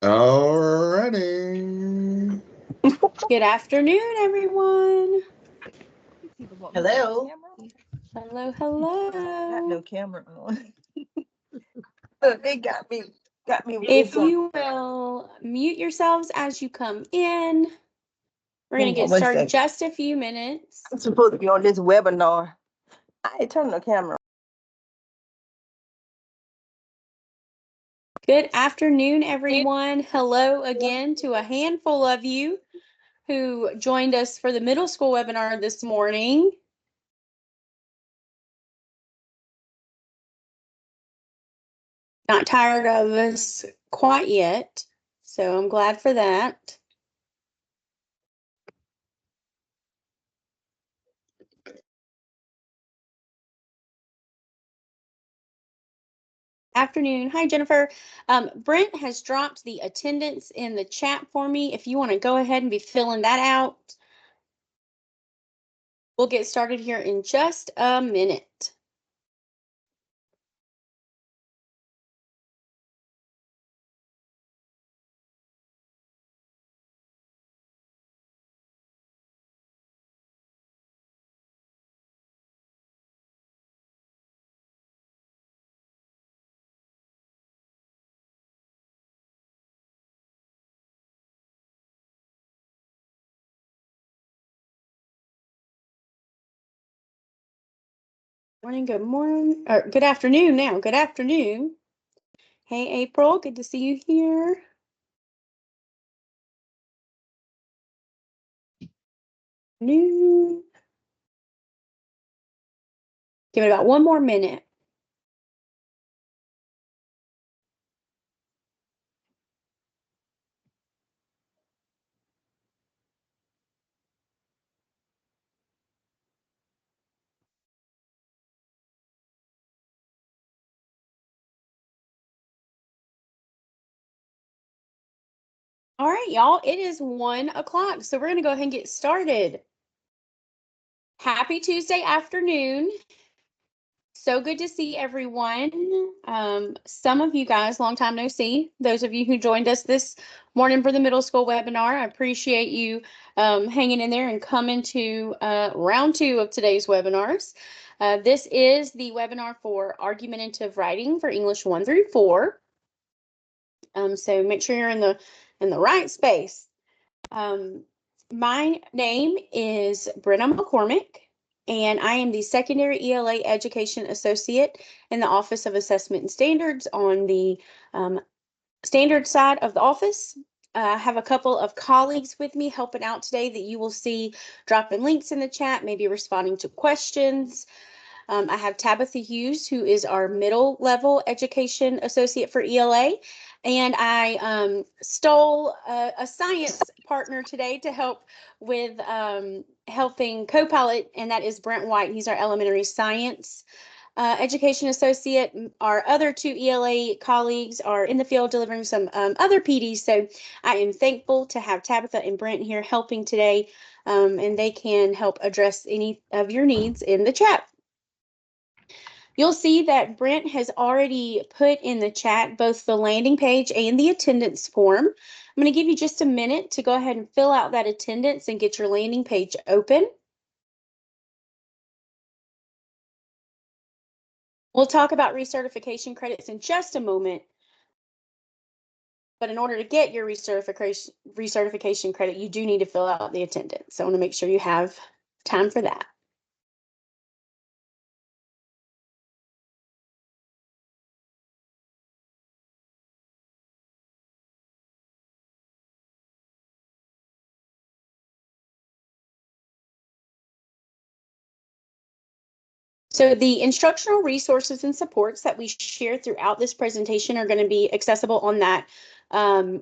Alrighty. Good afternoon, everyone. Hello. Hello, Got no hello. camera on. Look, they got me with If this on. you will mute yourselves as you come in, we're going Hang to on get one started in second. just a few minutes. I'm supposed to be on this webinar. I ain't turning the camera. Good afternoon, everyone. Hello again to a handful of you who joined us for the middle school webinar this morning. Not tired of us quite yet, so I'm glad for that. Afternoon. Hi, Jennifer. Brent has dropped the attendance in the chat for me. If you want to go ahead and be filling that out, we'll get started here in just a minute. Morning, good morning, or good afternoon now. Good afternoon. Hey, April, good to see you here. Noon. Give it about one more minute. All right, y'all, it is 1 o'clock, so we're going to go ahead and get started. Happy Tuesday afternoon. So good to see everyone. Some of you guys, long time no see. Those of you who joined us this morning for the middle school webinar, I appreciate you hanging in there and coming to round 2 of today's webinars. This is the webinar for argumentative writing for English 1 through 4. So make sure you're in the right space. My name is Brenna McCormick, and I am the Secondary ELA Education Associate in the Office of Assessment and Standards on the standards side of the office. I have a couple of colleagues with me helping out today that you will see dropping links in the chat, maybe responding to questions. I have Tabitha Hughes, who is our middle level education associate for ELA. And I stole a science partner today to help with helping co-pilot, and that is Brent White. He's our elementary science education associate. Our other 2 ELA colleagues are in the field delivering some other PDs. So I am thankful to have Tabitha and Brent here helping today, and they can help address any of your needs in the chat. You'll see that Brent has already put in the chat both the landing page and the attendance form. I'm going to give you just a minute to go ahead and fill out that attendance and get your landing page open. We'll talk about recertification credits in just a moment. But in order to get your recertification credit, you do need to fill out the attendance. So I want to make sure you have time for that. So the instructional resources and supports that we share throughout this presentation are going to be accessible on that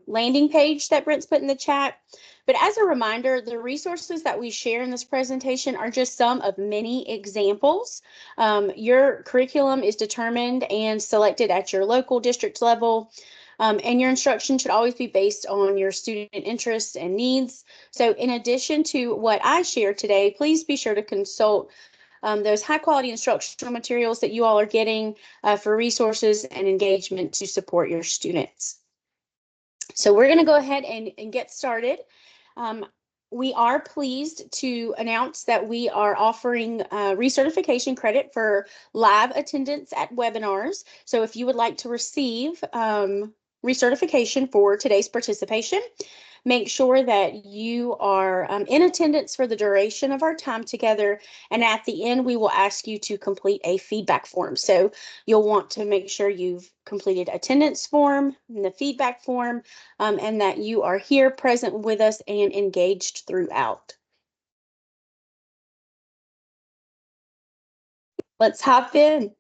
landing page that Brent's put in the chat. But as a reminder, the resources that we share in this presentation are just some of many examples. Your curriculum is determined and selected at your local district level. And your instruction should always be based on your student interests and needs. So in addition to what I share today, please be sure to consult those high quality instructional materials that you all are getting for resources and engagement to support your students. So we're going to go ahead and get started. We are pleased to announce that we are offering recertification credit for live attendance at webinars. So if you would like to receive recertification for today's participation, make sure that you are in attendance for the duration of our time together. And at the end, we will ask you to complete a feedback form. So you'll want to make sure you've completed attendance form and the feedback form, and that you are here present with us and engaged throughout. Let's hop in.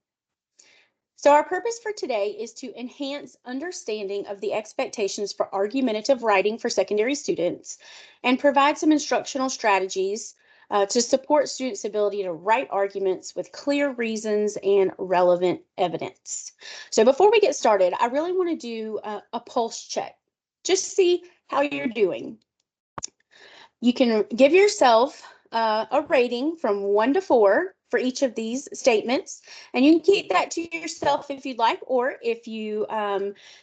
So our purpose for today is to enhance understanding of the expectations for argumentative writing for secondary students and provide some instructional strategies to support students' ability to write arguments with clear reasons and relevant evidence. So before we get started, I really want to do a pulse check. Just see how you're doing. You can give yourself a rating from 1 to 4 for each of these statements, and you can keep that to yourself if you'd like, or if you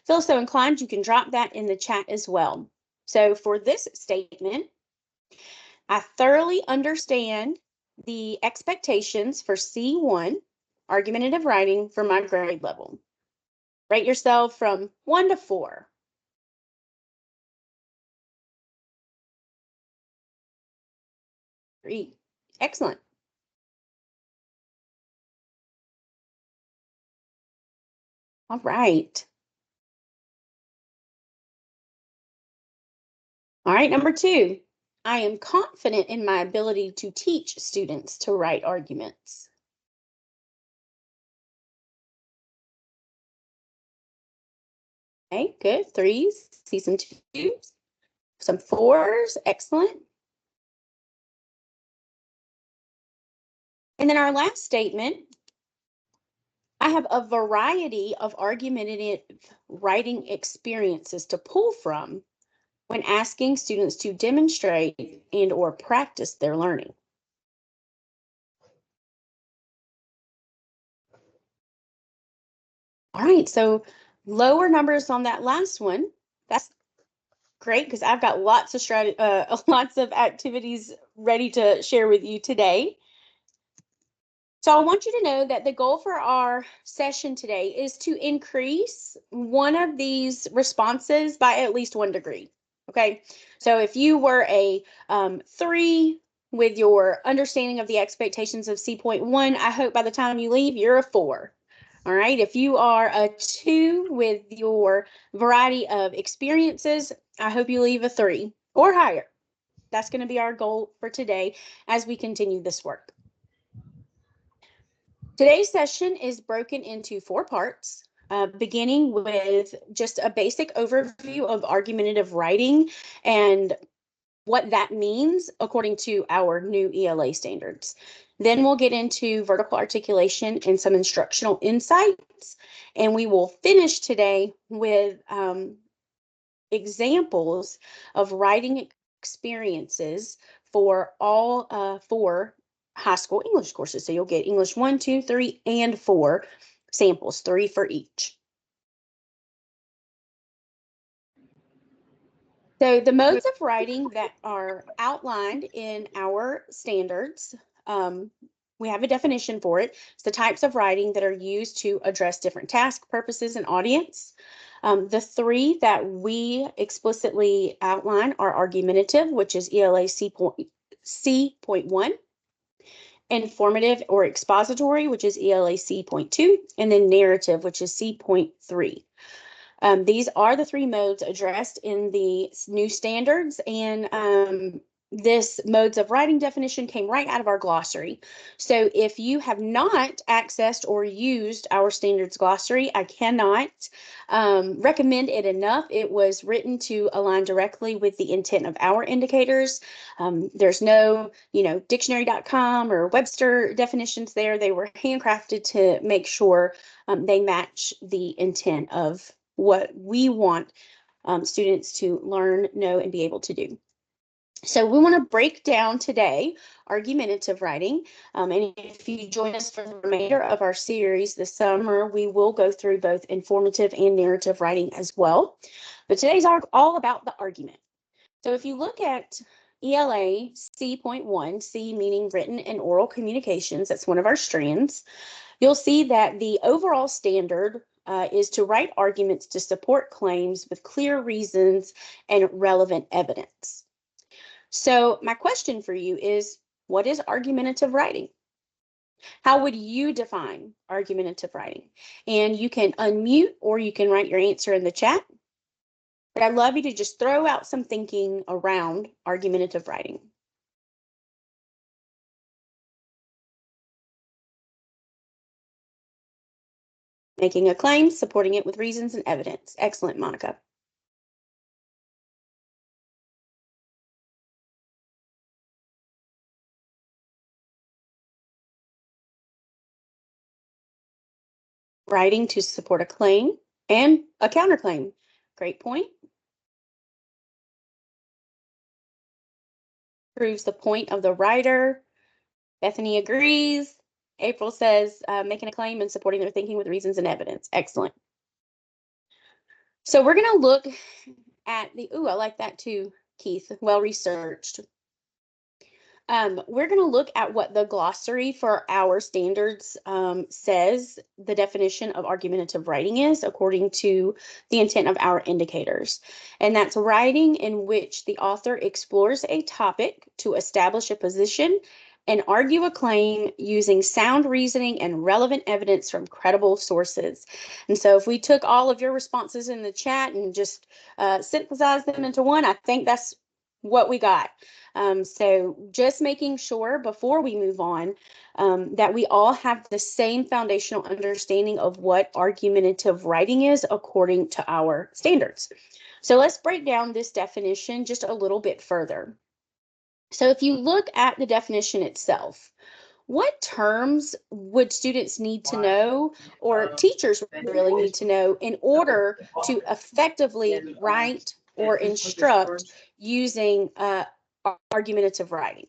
feel so inclined, you can drop that in the chat as well. So for this statement, I thoroughly understand the expectations for C1, argumentative writing, for my grade level. Rate yourself from 1 to 4. 3. Excellent. All right. All right, number 2. I am confident in my ability to teach students to write arguments. Okay, good. 3s. See some 2s, some 4s. Excellent. And then our last statement, I have a variety of argumentative writing experiences to pull from when asking students to demonstrate and or practice their learning. All right, so lower numbers on that last one. That's great because I've got lots of lots of activities ready to share with you today. So I want you to know that the goal for our session today is to increase one of these responses by at least 1 degree. Okay, so if you were a 3 with your understanding of the expectations of C.1, I hope by the time you leave, you're a 4. All right, if you are a 2 with your variety of experiences, I hope you leave a 3 or higher. That's going to be our goal for today as we continue this work. Today's session is broken into 4 parts, beginning with just a basic overview of argumentative writing and what that means according to our new ELA standards. Then we'll get into vertical articulation and some instructional insights, and we will finish today with examples of writing experiences for all 4 high school English courses. So you'll get English 1, 2, 3, and 4 samples, 3 for each. So the modes of writing that are outlined in our standards, we have a definition for it. It's the types of writing that are used to address different tasks, purposes, and audience. The 3 that we explicitly outline are argumentative, which is ELA C.1, informative or expository, which is ELA C.2, and then narrative, which is C.3. These are the 3 modes addressed in the new standards, and this modes of writing definition came right out of our glossary. So if you have not accessed or used our standards glossary, I cannot recommend it enough. It was written to align directly with the intent of our indicators. There's no, dictionary.com or Webster definitions there. They were handcrafted to make sure they match the intent of what we want students to learn, know, and be able to do. So we want to break down today argumentative writing. And if you join us for the remainder of our series this summer, we will go through both informative and narrative writing as well. But today's all about the argument. So if you look at ELA C.1, C meaning written and oral communications, that's one of our strands, you'll see that the overall standard is to write arguments to support claims with clear reasons and relevant evidence. So my question for you is, what is argumentative writing? How would you define argumentative writing? And you can unmute or you can write your answer in the chat. But I'd love you to just throw out some thinking around argumentative writing. Making a claim, supporting it with reasons and evidence. Excellent, Monica. Writing to support a claim and a counterclaim. Great point. Proves the point of the writer. Bethany agrees. April says making a claim and supporting their thinking with reasons and evidence. Excellent. So we're going to look at the, I like that too, Keith, well researched. We're going to look at what the glossary for our standards says the definition of argumentative writing is according to the intent of our indicators. And that's writing in which the author explores a topic to establish a position and argue a claim using sound reasoning and relevant evidence from credible sources. And so if we took all of your responses in the chat and just synthesized them into one, I think that's what we got. So just making sure before we move on that we all have the same foundational understanding of what argumentative writing is according to our standards. So let's break down this definition just a little bit further. So if you look at the definition itself, what terms would students need to know, or teachers really need to know, in order to effectively write or instruct using argumentative writing?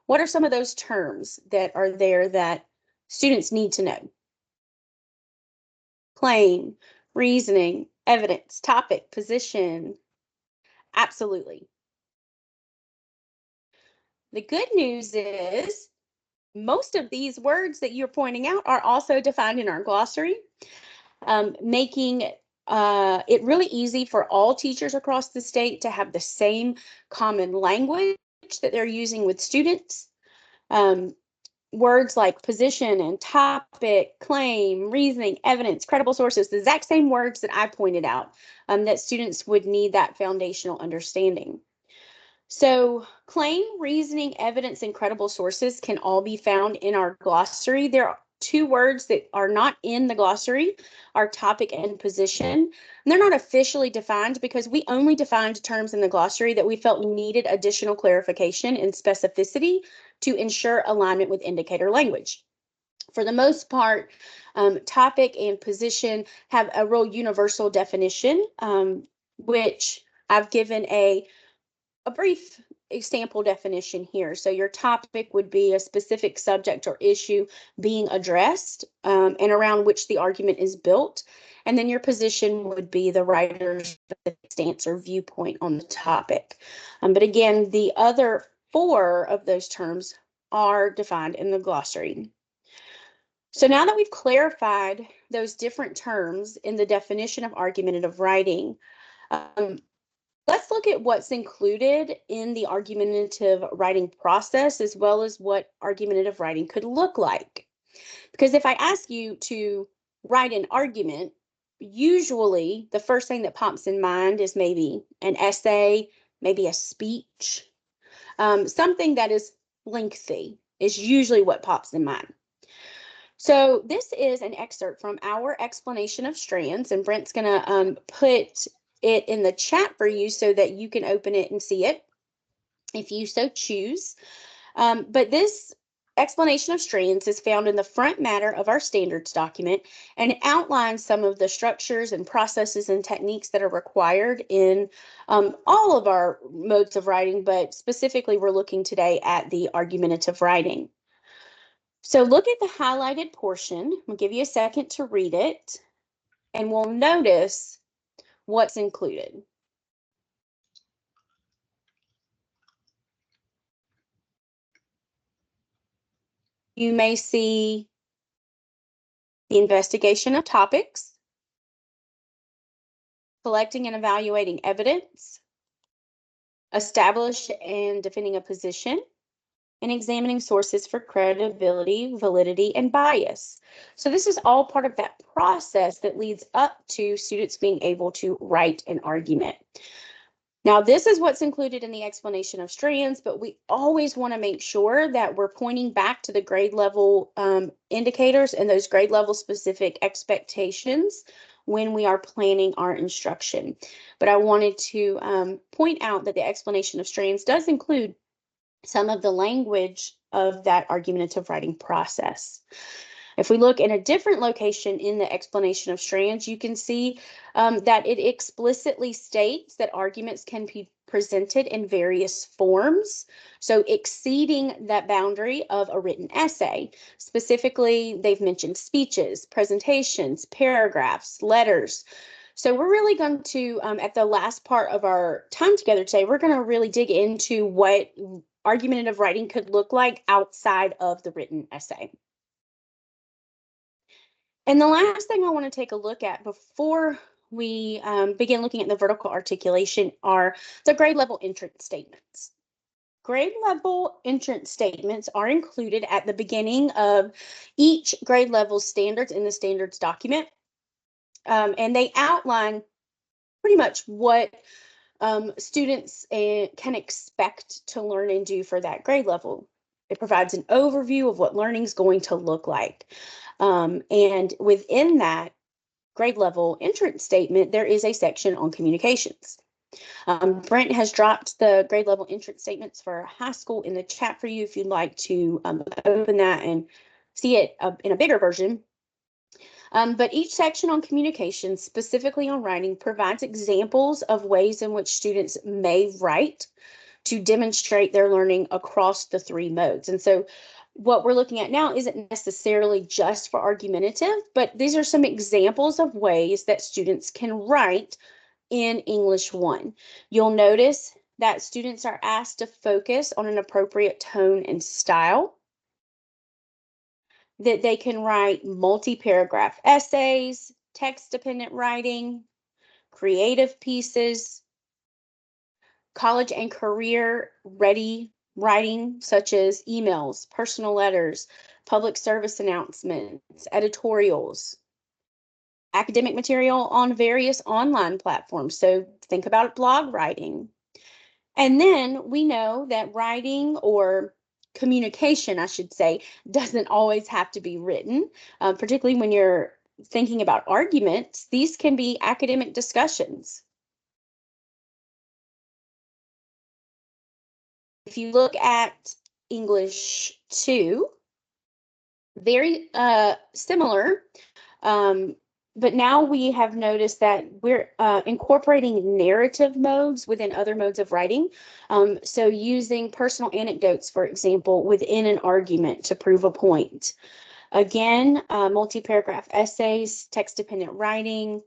What are some of those terms that are there that students need to know? Claim, reasoning, evidence, topic, position. Absolutely. The good news is most of these words that you're pointing out are also defined in our glossary, making it really easy for all teachers across the state to have the same common language that they're using with students. Words like position and topic, claim, reasoning, evidence, credible sources, the exact same words that I pointed out that students would need that foundational understanding. So claim, reasoning, evidence, and credible sources can all be found in our glossary. There are two words that are not in the glossary, are topic and position. And they're not officially defined because we only defined terms in the glossary that we felt needed additional clarification and specificity to ensure alignment with indicator language. For the most part, topic and position have a real universal definition, which I've given a brief example definition here. So your topic would be a specific subject or issue being addressed and around which the argument is built. And then your position would be the writer's stance or viewpoint on the topic. But again, the other four of those terms are defined in the glossary. So now that we've clarified those different terms in the definition of argumentative writing, let's look at what's included in the argumentative writing process, as well as what argumentative writing could look like. Because if I ask you to write an argument, usually the first thing that pops in mind is maybe an essay, maybe a speech. Something that is lengthy is usually what pops in mind. So this is an excerpt from our explanation of strands, and Brent's going to put it in the chat for you so that you can open it and see it if you so choose. But this explanation of strands is found in the front matter of our standards document, and it outlines some of the structures and processes and techniques that are required in all of our modes of writing, but specifically we're looking today at the argumentative writing. So look at the highlighted portion. I'll give you a second to read it, and we'll notice what's included. You may see the investigation of topics, collecting and evaluating evidence, establish and defending a position, and examining sources for credibility, validity, and bias. So this is all part of that process that leads up to students being able to write an argument. Now, this is what's included in the explanation of strands, but we always want to make sure that we're pointing back to the grade level indicators and those grade level specific expectations when we are planning our instruction. But I wanted to point out that the explanation of strands does include some of the language of that argumentative writing process. If we look in a different location in the explanation of strands, you can see that it explicitly states that arguments can be presented in various forms, so exceeding that boundary of a written essay. Specifically, they've mentioned speeches, presentations, paragraphs, letters. So we're really going to, at the last part of our time together today, we're going to really dig into what argumentative writing could look like outside of the written essay. And the last thing I want to take a look at before we begin looking at the vertical articulation are the grade level entrance statements. Grade level entrance statements are included at the beginning of each grade level standards in the standards document. And they outline pretty much what students can expect to learn and do for that grade level. It provides an overview of what learning is going to look like. And within that grade level entrance statement, there is a section on communications. Brent has dropped the grade level entrance statements for high school in the chat for you if you'd like to open that and see it in a bigger version. But each section on communications, specifically on writing, provides examples of ways in which students may write to demonstrate their learning across the three modes. And so what we're looking at now isn't necessarily just for argumentative, but these are some examples of ways that students can write in English 1. You'll notice that students are asked to focus on an appropriate tone and style, that they can write multi-paragraph essays, text-dependent writing, creative pieces, college and career ready writing such as emails, personal letters, public service announcements, editorials, academic material on various online platforms. So think about blog writing. And then we know that writing or communication, I should say, doesn't always have to be written, particularly when you're thinking about arguments. These can be academic discussions. If you look at English 2, very similar, but now we have noticed that we're incorporating narrative modes within other modes of writing. So using personal anecdotes, for example, within an argument to prove a point. Again, multi-paragraph essays, text-dependent writing,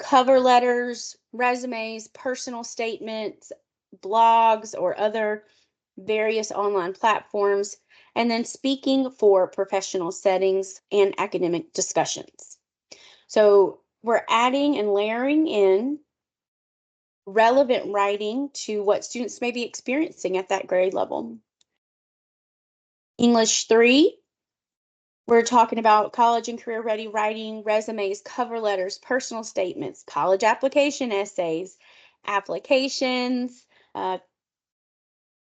cover letters, resumes, personal statements, blogs, or other various online platforms, and then speaking for professional settings and academic discussions. So we're adding and layering in relevant writing to what students may be experiencing at that grade level. English 3, we're talking about college and career ready writing, resumes, cover letters, personal statements, college application essays, applications.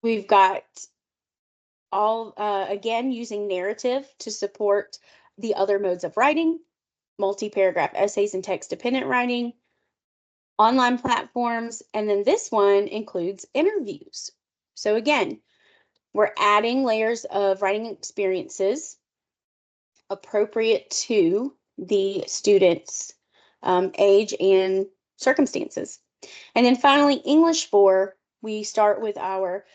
We've got all, again, using narrative to support the other modes of writing, multi-paragraph essays and text-dependent writing, online platforms, and then this one includes interviews. So again, we're adding layers of writing experiences appropriate to the student's age and circumstances. And then finally, English 4, we start with our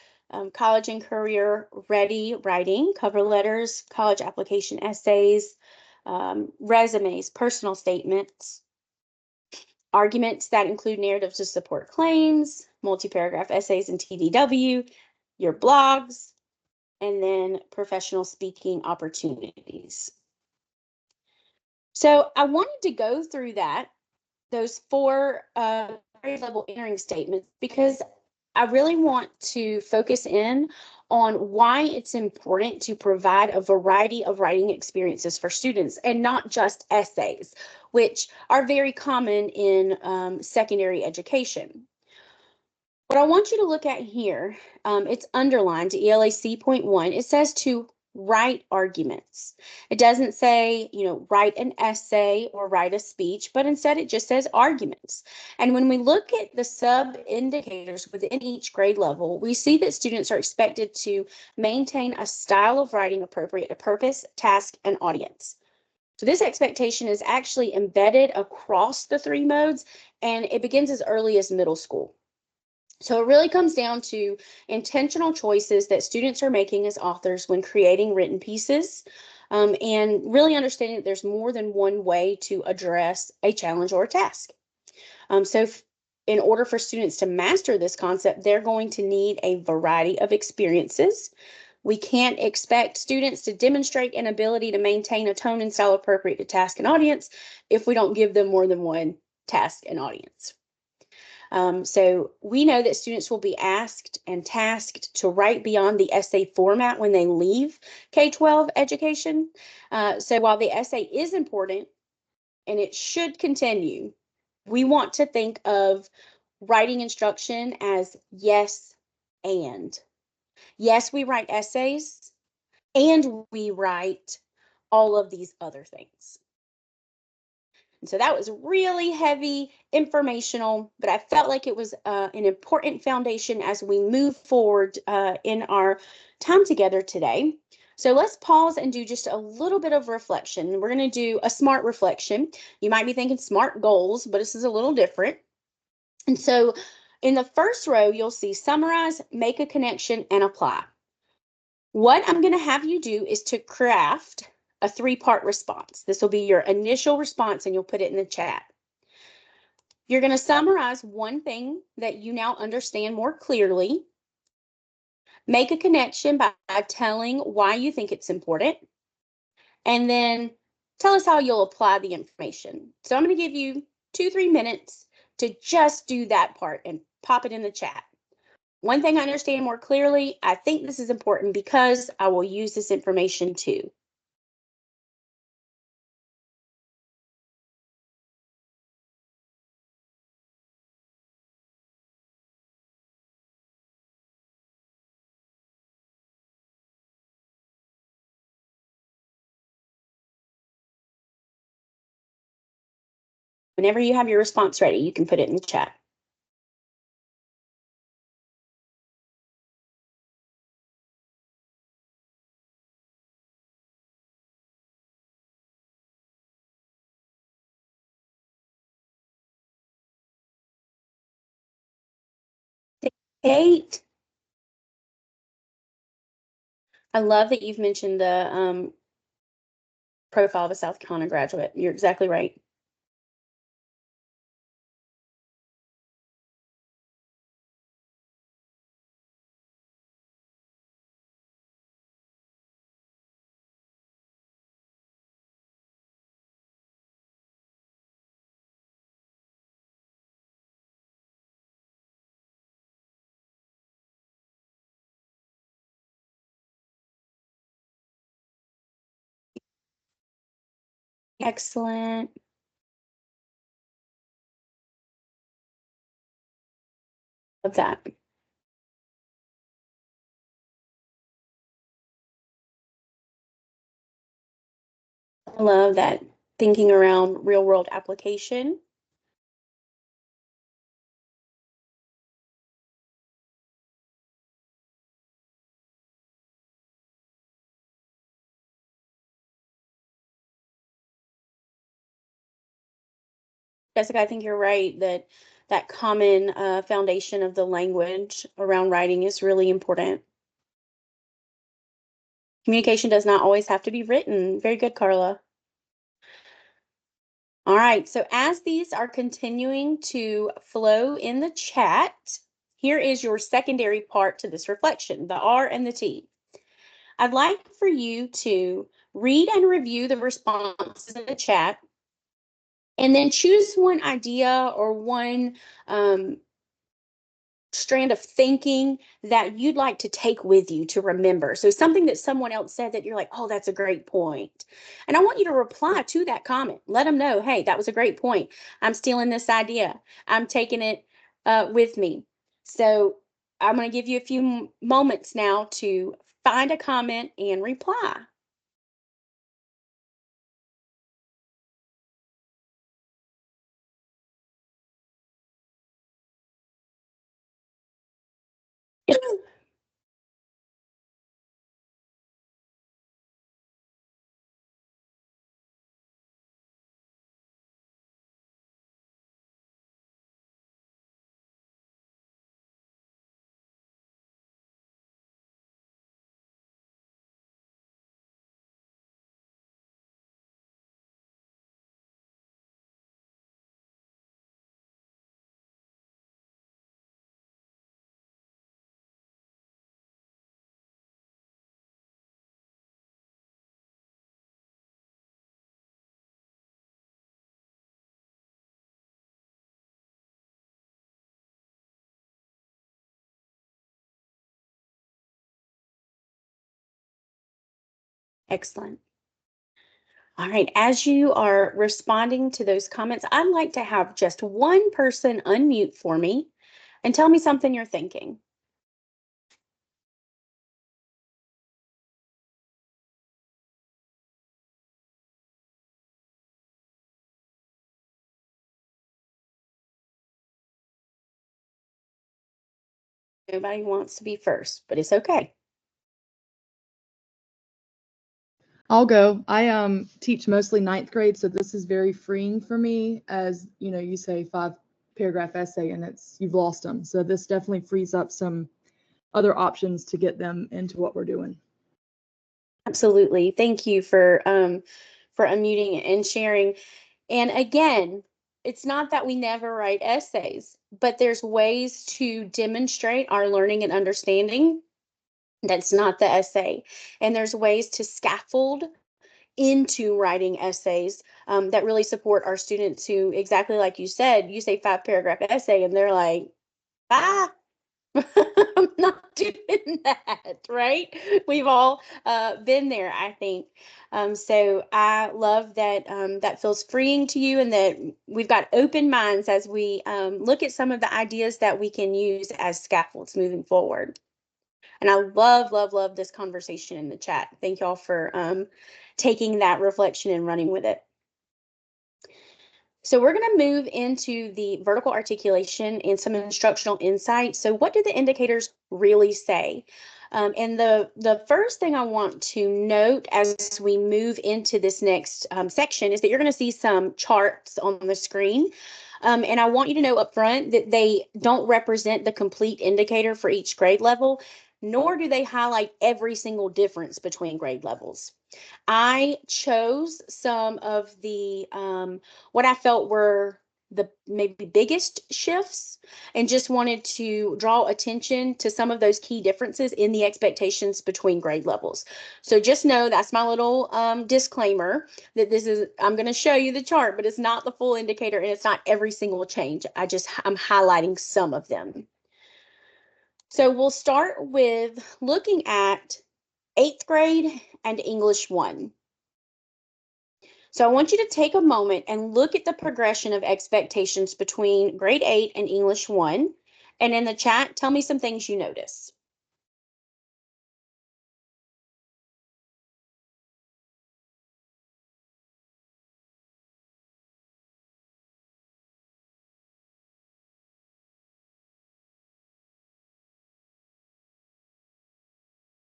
college and career ready writing, cover letters, college application essays, resumes, personal statements. arguments that include narratives to support claims, multi-paragraph essays and TDW, your blogs, and then professional speaking opportunities. So I wanted to go through those four grade level entering statements because I really want to focus in on why it's important to provide a variety of writing experiences for students and not just essays, which are very common in secondary education. What I want you to look at here, it's underlined to ELA C.1. It says to write arguments. It doesn't say, write an essay or write a speech, but instead it just says arguments. And when we look at the sub indicators within each grade level, we see that students are expected to maintain a style of writing appropriate to purpose, task, and audience. So this expectation is actually embedded across the three modes, and it begins as early as middle school. So it really comes down to intentional choices that students are making as authors when creating written pieces, and really understanding that there's more than one way to address a challenge or a task. In order for students to master this concept, they're going to need a variety of experiences. We can't expect students to demonstrate an ability to maintain a tone and style appropriate to task and audience if we don't give them more than one task and audience. So we know that students will be asked and tasked to write beyond the essay format when they leave K-12 education. So while the essay is important and it should continue, we want to think of writing instruction as yes and. Yes, we write essays and we write all of these other things. And so that was really heavy, informational, but I felt like it was an important foundation as we move forward in our time together today. So let's pause and do just a little bit of reflection. We're going to do a SMART reflection. You might be thinking SMART goals, but this is a little different. And so in the first row, you'll see summarize, make a connection, and apply. What I'm going to have you do is to craft a three-part response. This will be your initial response and you'll put it in the chat. You're going to summarize one thing that you now understand more clearly. Make a connection by telling why you think it's important. And then tell us how you'll apply the information. So I'm going to give you 2-3 minutes to just do that part and pop it in the chat. One thing I understand more clearly, I think this is important because I will use this information too. Whenever you have your response ready, you can put it in the chat. Kate, I love that you've mentioned the profile of a South Carolina graduate. You're exactly right. Excellent. Love that. I love that thinking around real world application. Jessica, I think you're right that that common foundation of the language around writing is really important. Communication does not always have to be written. Very good, Carla. All right, so as these are continuing to flow in the chat, here is your secondary part to this reflection, the R and the T. I'd like for you to read and review the responses in the chat, and then choose one idea or one strand of thinking that you'd like to take with you to remember. So something that someone else said that you're like, oh, that's a great point. And I want you to reply to that comment. Let them know, hey, that was a great point. I'm stealing this idea. I'm taking it with me. So I'm going to give you a few moments now to find a comment and reply. Excellent. All right, as you are responding to those comments, I'd like to have just one person unmute for me and tell me something you're thinking. Nobody wants to be first, but it's okay. I'll go. I teach mostly ninth grade, so this is very freeing for me. As you know, you say 5-paragraph essay and you've lost them. So this definitely frees up some other options to get them into what we're doing. Absolutely. Thank you for unmuting and sharing. And again, it's not that we never write essays, but there's ways to demonstrate our learning and understanding. That's not the essay. And there's ways to scaffold into writing essays that really support our students who, exactly like you said, you say 5-paragraph essay and they're like, ah, I'm not doing that, right? We've all been there, I think. So I love that that feels freeing to you and that we've got open minds as we look at some of the ideas that we can use as scaffolds moving forward. And I love, love, love this conversation in the chat. Thank y'all for taking that reflection and running with it. So we're going to move into the vertical articulation and some instructional insight. So what do the indicators really say? And the first thing I want to note as we move into this next section is that you're going to see some charts on the screen. And I want you to know up front that they don't represent the complete indicator for each grade level, nor do they highlight every single difference between grade levels. I chose some of the what I felt were the maybe biggest shifts and just wanted to draw attention to some of those key differences in the expectations between grade levels. So just know that's my little disclaimer that this is, I'm going to show you the chart, but it's not the full indicator and it's not every single change. I'm highlighting some of them. So we'll start with looking at 8th grade and English 1. So I want you to take a moment and look at the progression of expectations between grade 8 and English 1. And in the chat, tell me some things you notice.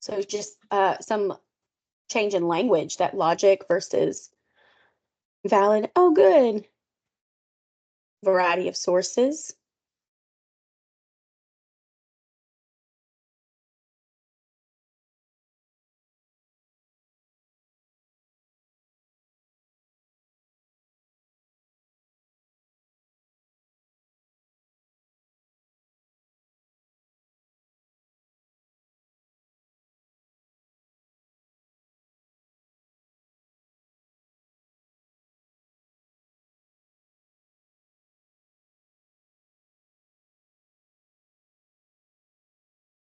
So just some change in language, that logic versus valid. Oh, good. Variety of sources.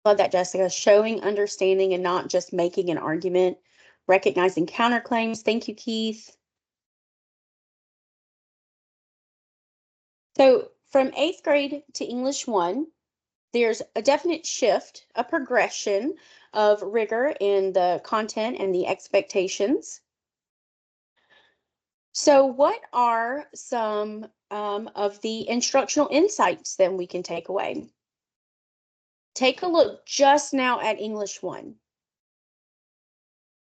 Love that, Jessica. Showing understanding and not just making an argument. Recognizing counterclaims. Thank you, Keith. So from 8th grade to English 1, there's a definite shift, a progression of rigor in the content and the expectations. So what are some of the instructional insights that we can take away? Take a look just now at English 1.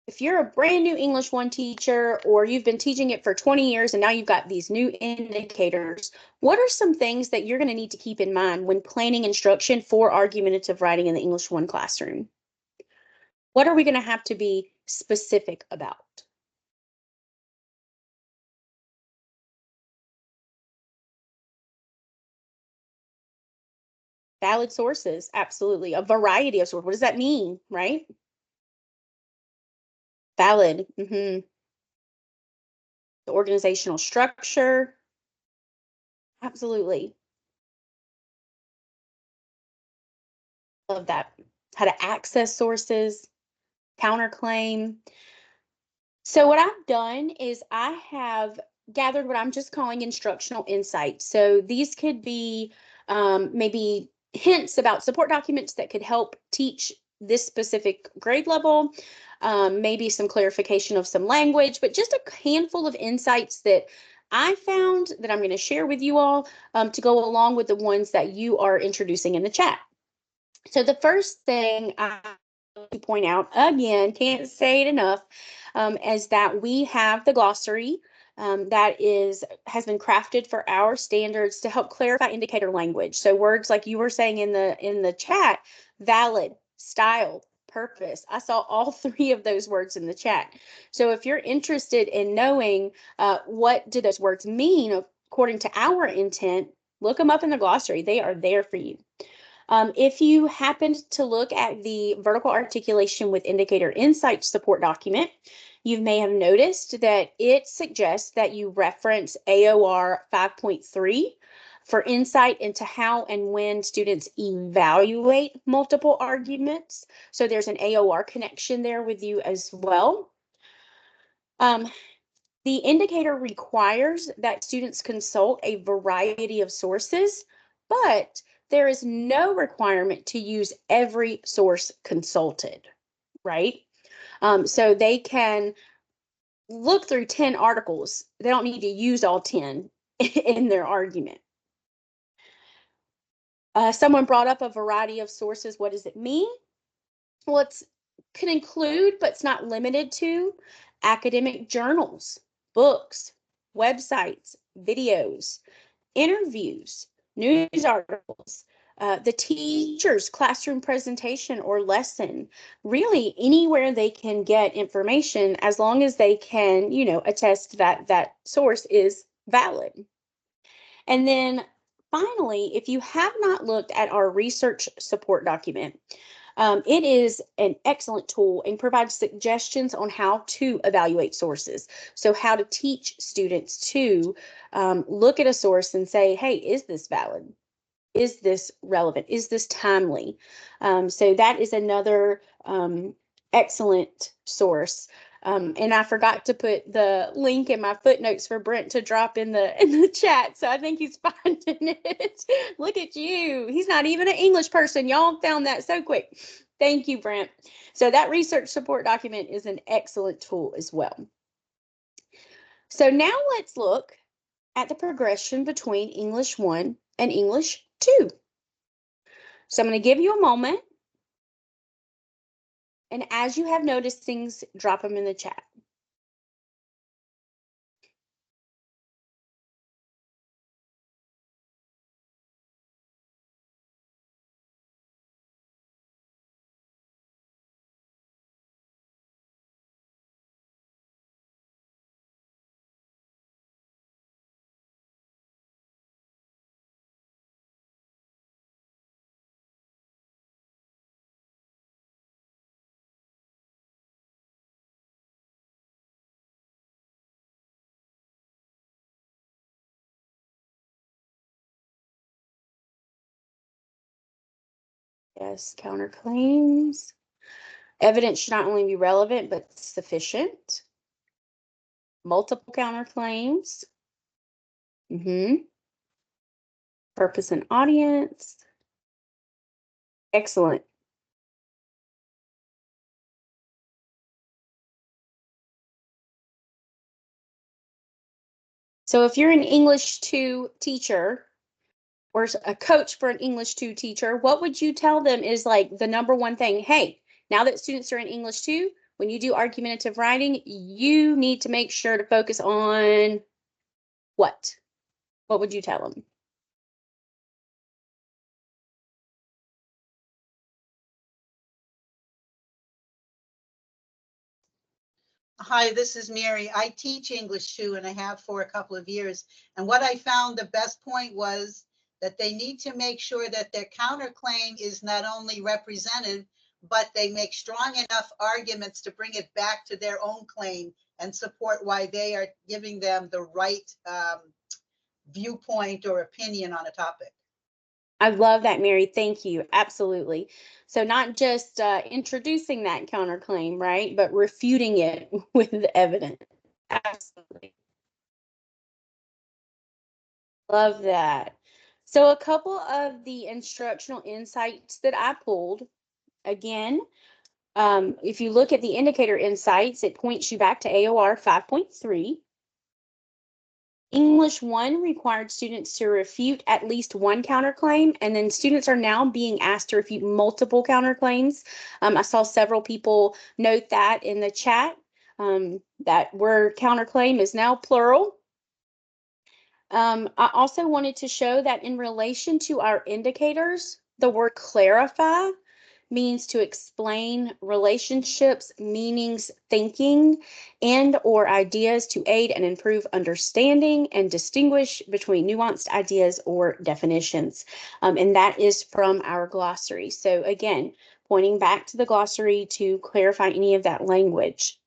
If you're a brand new English 1 teacher, or you've been teaching it for 20 years and now you've got these new indicators, what are some things that you're going to need to keep in mind when planning instruction for argumentative writing in the English 1 classroom? What are we going to have to be specific about? Valid sources, absolutely. A variety of sources. What does that mean, right? Valid. The organizational structure. Absolutely. Love that. How to access sources, counterclaim. So what I've done is I have gathered what I'm just calling instructional insights. So these could be maybe hints about support documents that could help teach this specific grade level, maybe some clarification of some language, but just a handful of insights that I found that I'm going to share with you all to go along with the ones that you are introducing in the chat. So the first thing I want to point out, again, can't say it enough, is that we have the glossary that has been crafted for our standards to help clarify indicator language. So words like you were saying in the chat, valid, style, purpose. I saw all 3 of those words in the chat. So if you're interested in knowing what do those words mean according to our intent, look them up in the glossary. They are there for you. If you happened to look at the vertical articulation with indicator insight support document, you may have noticed that it suggests that you reference AOR 5.3 for insight into how and when students evaluate multiple arguments. So there's an AOR connection there with you as well. The indicator requires that students consult a variety of sources, but there is no requirement to use every source consulted, right? So they can look through 10 articles. They don't need to use all 10 in their argument. Someone brought up a variety of sources. What does it mean? Well, it can include, but it's not limited to, academic journals, books, websites, videos, interviews, news articles, the teacher's classroom presentation or lesson, really anywhere they can get information as long as they can, attest that that source is valid. And then finally, if you have not looked at our research support document, it is an excellent tool and provides suggestions on how to evaluate sources. So how to teach students to look at a source and say, hey, is this valid? Is this relevant? Is this timely? So that is another excellent source. And I forgot to put the link in my footnotes for Brent to drop in the chat. So I think he's finding it. Look at you. He's not even an English person. Y'all found that so quick. Thank you, Brent. So that research support document is an excellent tool as well. So now let's look at the progression between English 1 and English 2. So I'm going to give you a moment. And as you have noticed things, drop them in the chat. Yes, counterclaims. Evidence should not only be relevant, but sufficient. Multiple counterclaims. Purpose and audience. Excellent. So if you're an English 2 teacher or a coach for an English 2 teacher, what would you tell them is like the number one thing? Hey, now that students are in English 2, when you do argumentative writing, you need to make sure to focus on what? What would you tell them? Hi, this is Mary. I teach English too, and I have for a couple of years. And what I found the best point was that they need to make sure that their counterclaim is not only represented, but they make strong enough arguments to bring it back to their own claim and support why they are giving them the right viewpoint or opinion on a topic. I love that, Mary. Thank you. Absolutely. So not just introducing that counterclaim, right, but refuting it with the evidence. Absolutely. Love that. So a couple of the instructional insights that I pulled, again, if you look at the indicator insights, it points you back to AOR 5.3. English 1 required students to refute at least one counterclaim, and then students are now being asked to refute multiple counterclaims. I saw several people note that in the chat, that word counterclaim is now plural. I also wanted to show that in relation to our indicators, the word clarify means to explain relationships, meanings, thinking, and or ideas to aid and improve understanding and distinguish between nuanced ideas or definitions. And that is from our glossary. So again, pointing back to the glossary to clarify any of that language.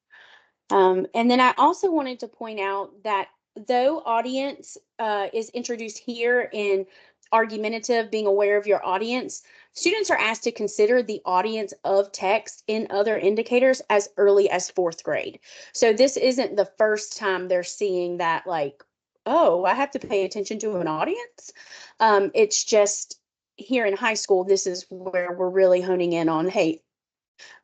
And then I also wanted to point out that though audience is introduced here in argumentative, being aware of your audience, students are asked to consider the audience of text in other indicators as early as 4th grade. So this isn't the first time they're seeing that, like, oh, I have to pay attention to an audience. It's just here in high school, this is where we're really honing in on, hey,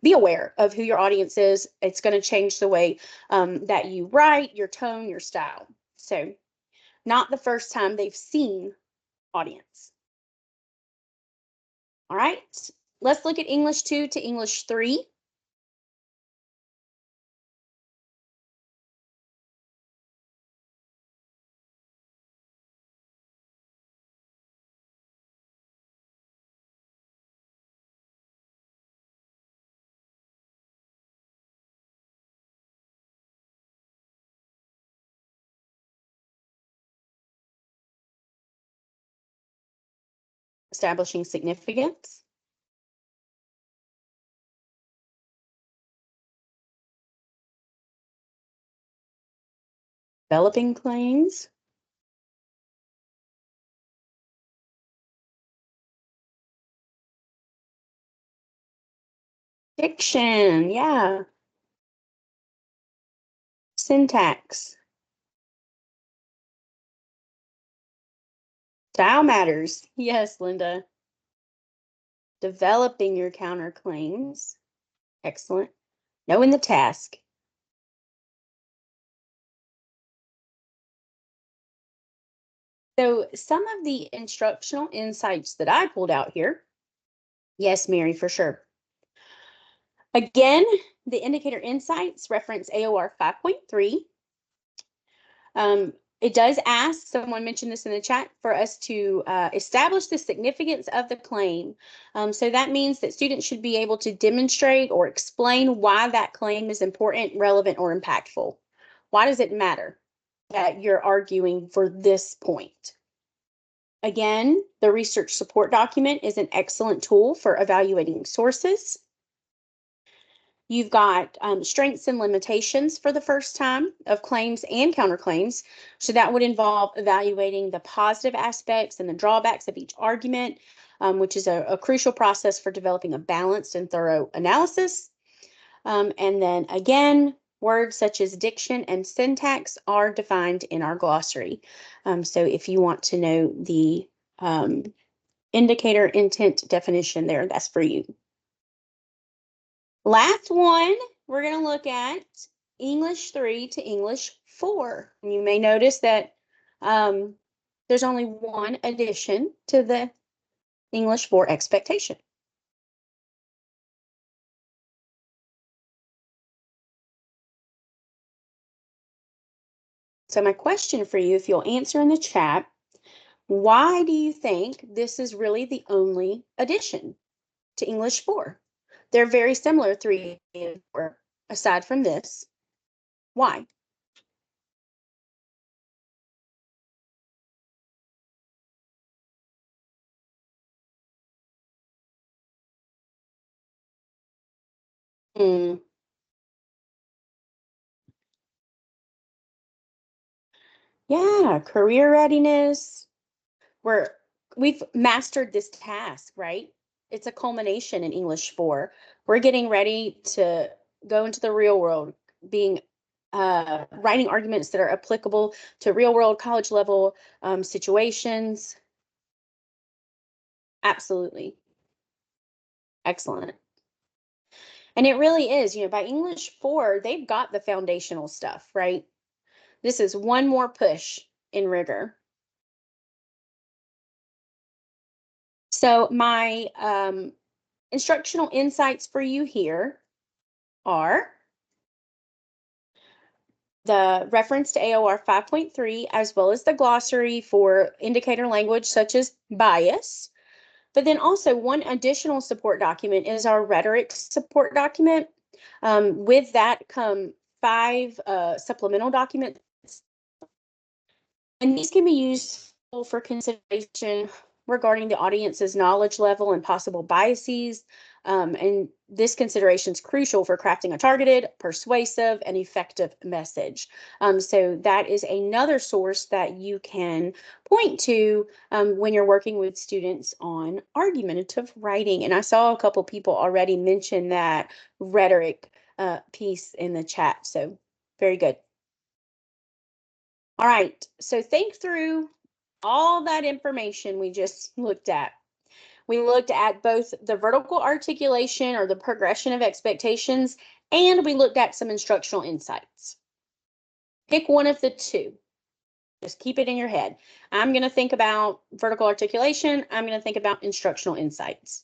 be aware of who your audience is. It's going to change the way that you write, your tone, your style. So not the first time they've seen audience. All right, let's look at English 2 to English 3. Establishing significance. Developing claims. Diction, yeah. Syntax. Style matters. Yes, Linda. Developing your counterclaims. Excellent. Knowing the task. So some of the instructional insights that I pulled out here. Yes, Mary, for sure. Again, the indicator insights reference AOR 5.3. It does ask, someone mentioned this in the chat, for us to establish the significance of the claim. So that means that students should be able to demonstrate or explain why that claim is important, relevant, or impactful. Why does it matter that you're arguing for this point? Again, the research support document is an excellent tool for evaluating sources. You've got strengths and limitations for the first time of claims and counterclaims. So that would involve evaluating the positive aspects and the drawbacks of each argument, which is a crucial process for developing a balanced and thorough analysis. And then again, words such as diction and syntax are defined in our glossary. So if you want to know the indicator intent definition there, that's for you. Last one, we're going to look at English 3 to English 4. And you may notice that there's only one addition to the English 4 expectation. So my question for you, if you'll answer in the chat, why do you think this is really the only addition to English 4? They're very similar, 3 and 4, aside from this. Why? Hmm. Yeah, career readiness. We've mastered this task, right? It's a culmination in English 4. We're getting ready to go into the real world, being writing arguments that are applicable to real world college level situations. Absolutely. Excellent. And it really is, by English 4, they've got the foundational stuff, right? This is one more push in rigor. So my instructional insights for you here are the reference to AOR 5.3, as well as the glossary for indicator language such as bias. But then also one additional support document is our rhetoric support document. With that come 5 supplemental documents. And these can be useful for consideration regarding the audience's knowledge level and possible biases. And this consideration is crucial for crafting a targeted, persuasive, and effective message. So that is another source that you can point to when you're working with students on argumentative writing. And I saw a couple people already mention that rhetoric piece in the chat. So very good. All right, so think through all that information we just looked at. We looked at both the vertical articulation or the progression of expectations, and we looked at some instructional insights. Pick one of the two. Just keep it in your head. I'm going to think about vertical articulation. I'm going to think about instructional insights.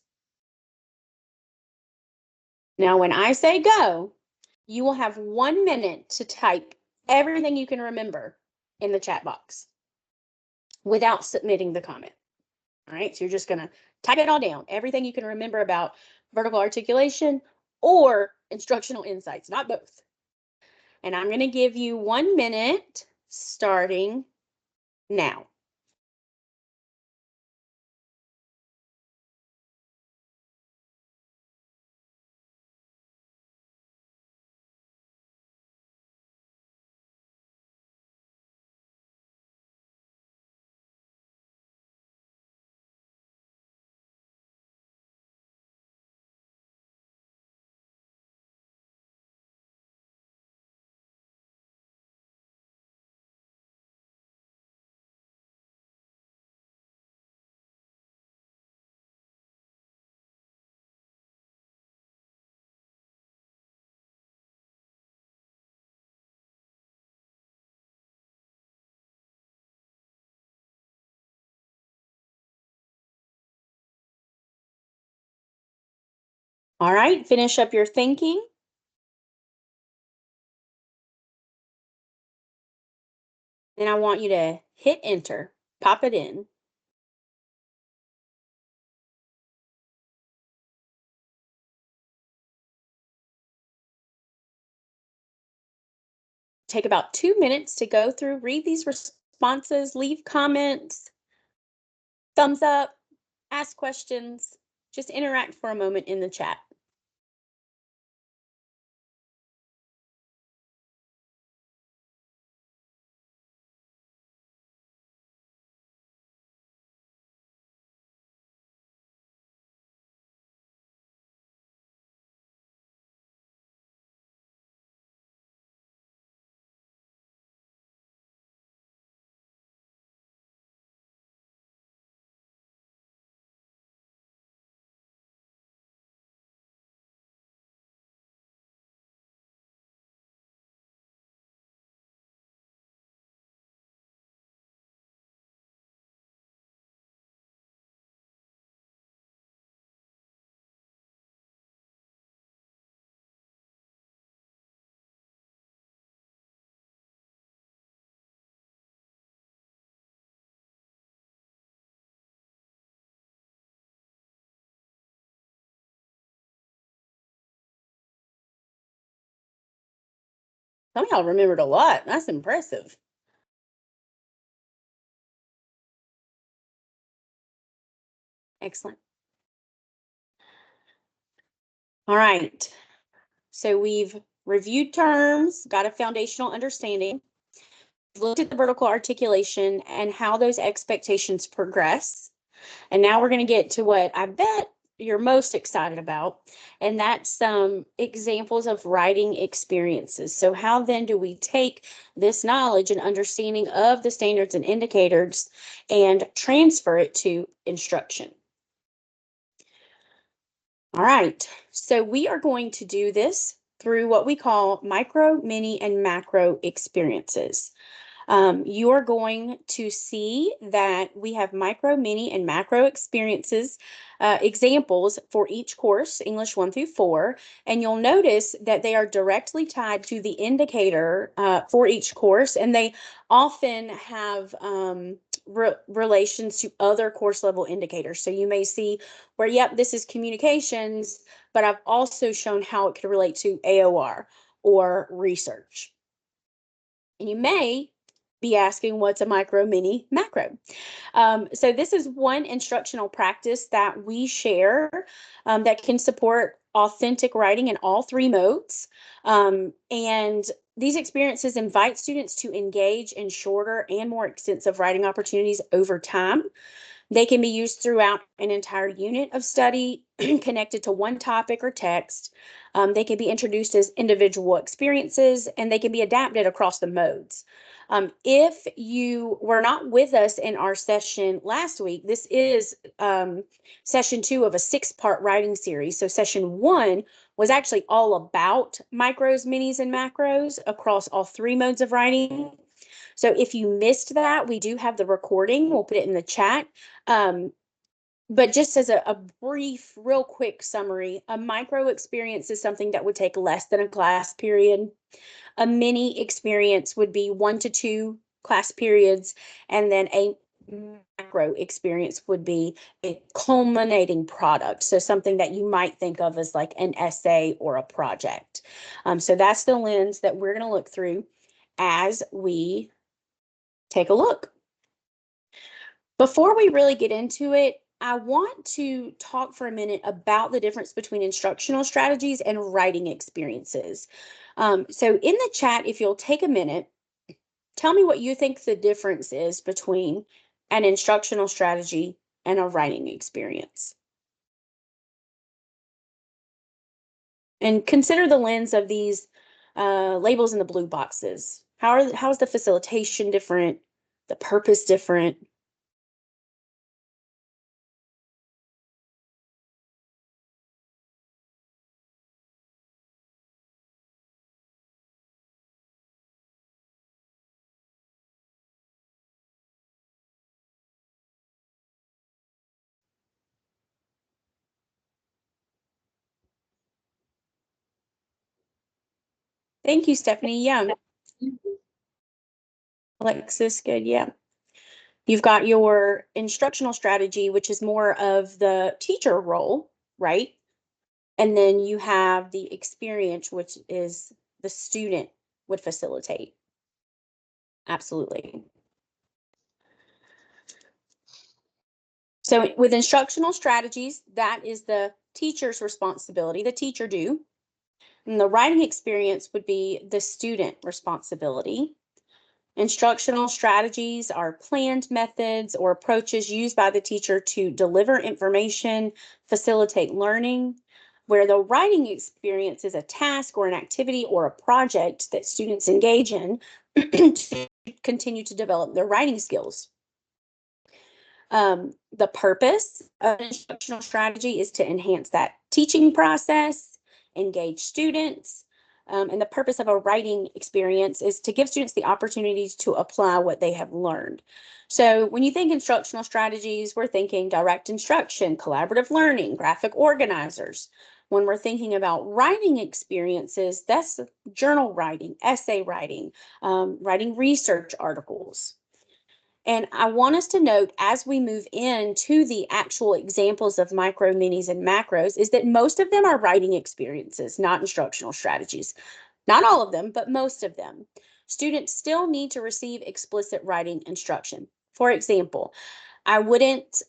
Now, when I say go, you will have 1 minute to type everything you can remember in the chat box without submitting the comment. All right, so you're just going to type it all down, everything you can remember about vertical articulation or instructional insights, not both. And I'm going to give you 1 minute starting now. All right, finish up your thinking. Then I want you to hit enter, pop it in. Take about 2 minutes to go through, read these responses, leave comments, thumbs up, ask questions, just interact for a moment in the chat. Some of y'all remembered a lot. That's impressive. Excellent. All right. So we've reviewed terms, got a foundational understanding, looked at the vertical articulation and how those expectations progress. And now we're going to get to what I bet you're most excited about, and that's some examples of writing experiences. So how then do we take this knowledge and understanding of the standards and indicators and transfer it to instruction? All right, so we are going to do this through what we call micro, mini, and macro experiences. You're going to see that we have micro, mini, and macro experiences, examples for each course, English 1 through 4, and you'll notice that they are directly tied to the indicator for each course, and they often have relations to other course level indicators. So you may see where, yep, this is communications, but I've also shown how it could relate to AOR or research. And you may be asking, what's a micro, mini, macro? So this is one instructional practice that we share that can support authentic writing in all 3 modes. And these experiences invite students to engage in shorter and more extensive writing opportunities over time. They can be used throughout an entire unit of study connected to one topic or text. They can be introduced as individual experiences, and they can be adapted across the modes. If you were not with us in our session last week, this is session 2 of a 6-part writing series. So session 1 was actually all about micros, minis, and macros across all 3 modes of writing. So if you missed that, we do have the recording. We'll put it in the chat. But just as a brief, real quick summary, a micro experience is something that would take less than a class period. A mini experience would be 1 to 2 class periods, and then a macro experience would be a culminating product. So something that you might think of as like an essay or a project. So that's the lens that we're going to look through as we take a look. Before we really get into it, I want to talk for a minute about the difference between instructional strategies and writing experiences. So in the chat, if you'll take a minute, tell me what you think the difference is between an instructional strategy and a writing experience. And consider the lens of these labels in the blue boxes. How is the facilitation different? The purpose different? Thank you, Stephanie. Yeah. Alexis, good. Yeah. You've got your instructional strategy, which is more of the teacher role, right? And then you have the experience, which is the student would facilitate. Absolutely. So with instructional strategies, that is the teacher's responsibility, the teacher do. And the writing experience would be the student responsibility. Instructional strategies are planned methods or approaches used by the teacher to deliver information, facilitate learning, where the writing experience is a task or an activity or a project that students engage in to continue to develop their writing skills. The purpose of an instructional strategy is to enhance that teaching process, engage students, and the purpose of a writing experience is to give students the opportunities to apply what they have learned. So when you think instructional strategies, we're thinking direct instruction, collaborative learning, graphic organizers. When we're thinking about writing experiences, that's journal writing, essay writing, writing research articles. And I want us to note as we move into the actual examples of micro, minis, and macros is that most of them are writing experiences, not instructional strategies. not all of them, but most of them, students still need to receive explicit writing instruction. For example, I wouldn't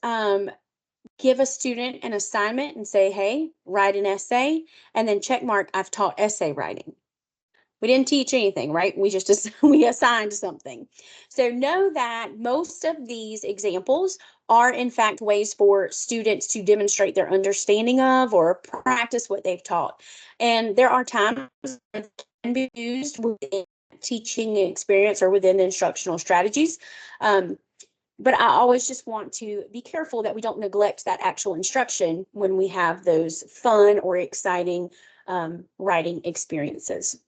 give a student an assignment and say, hey, write an essay, and then check mark, I've taught essay writing. We didn't teach anything, right? We just we assigned something. So know that most of these examples are in fact ways for students to demonstrate their understanding of or practice what they've taught. And there are times when it can be used within teaching experience or within instructional strategies. But I always just want to be careful that we don't neglect that actual instruction when we have those fun or exciting writing experiences.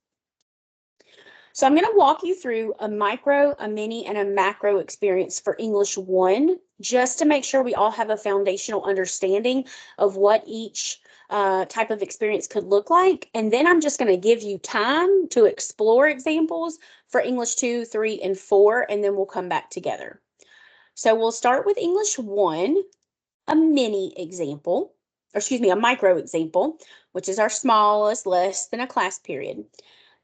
So I'm going to walk you through a micro, a mini, and a macro experience for English 1, just to make sure we all have a foundational understanding of what each type of experience could look like. And then I'm just going to give you time to explore examples for English 2, 3, and 4, and then we'll come back together. So we'll start with English 1, a mini example, or excuse me, a micro example, which is our smallest, less than a class period.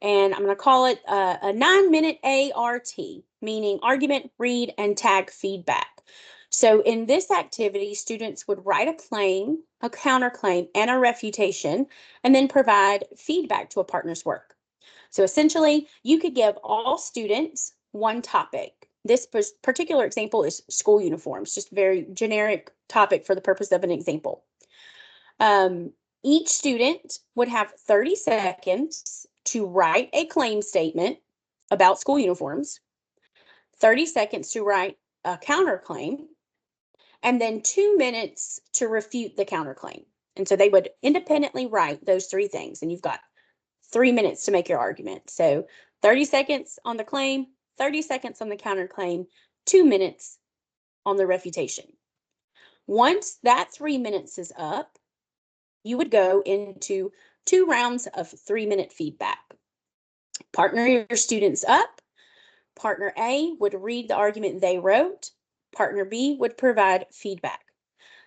And I'm going to call it a 9-minute ART, meaning argument, read, and tag feedback. So in this activity, students would write a claim, a counterclaim, and a refutation, and then provide feedback to a partner's work. So essentially, you could give all students one topic. This particular example is school uniforms, just a very generic topic for the purpose of an example. Each student would have 30 seconds to write a claim statement about school uniforms, 30 seconds to write a counterclaim, and then 2 minutes to refute the counterclaim. And so they would independently write those 3 things, and you've got 3 minutes to make your argument. So 30 seconds on the claim, 30 seconds on the counterclaim, 2 minutes on the refutation. Once that 3 minutes is up, you would go into 2 rounds of 3-minute feedback. Partner your students up. Partner A would read the argument they wrote. Partner B would provide feedback.